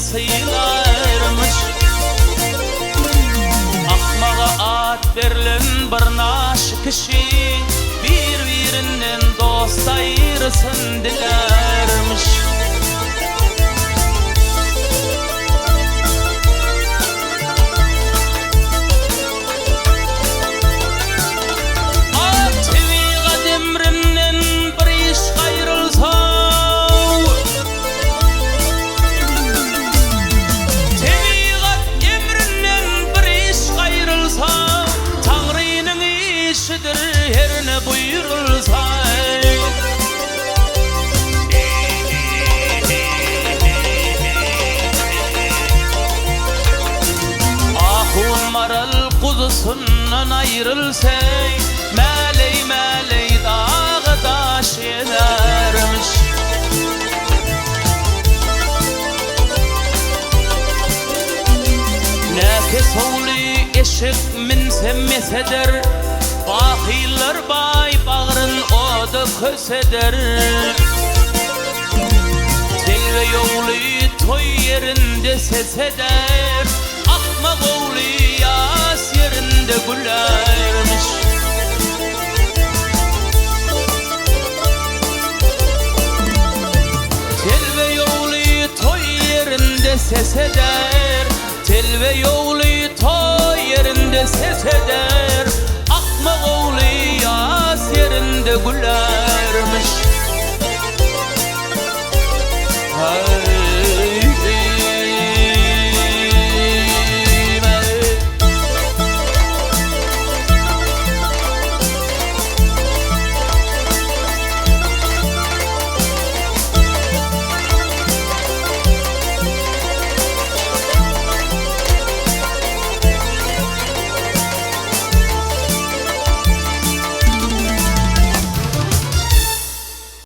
sıylarmış. Akmağa at verilen bir naş kişi bir-birinden dost ayırsın dilermiş. Herine buyurulsa ahu maral kuzusundan ayrılsa meley meley dağı taş edermiş. Nefes oğlu eşek minsemmeseder, bahiller bay bağrın oda köseder. Telve yolu toy yerinde ses eder, akmak oğlu yas yerinde gülermiş. Telve yolu toy yerinde ses eder, telve yolu toy yerinde ses eder, akmak oğlu yas yerinde gülermiş.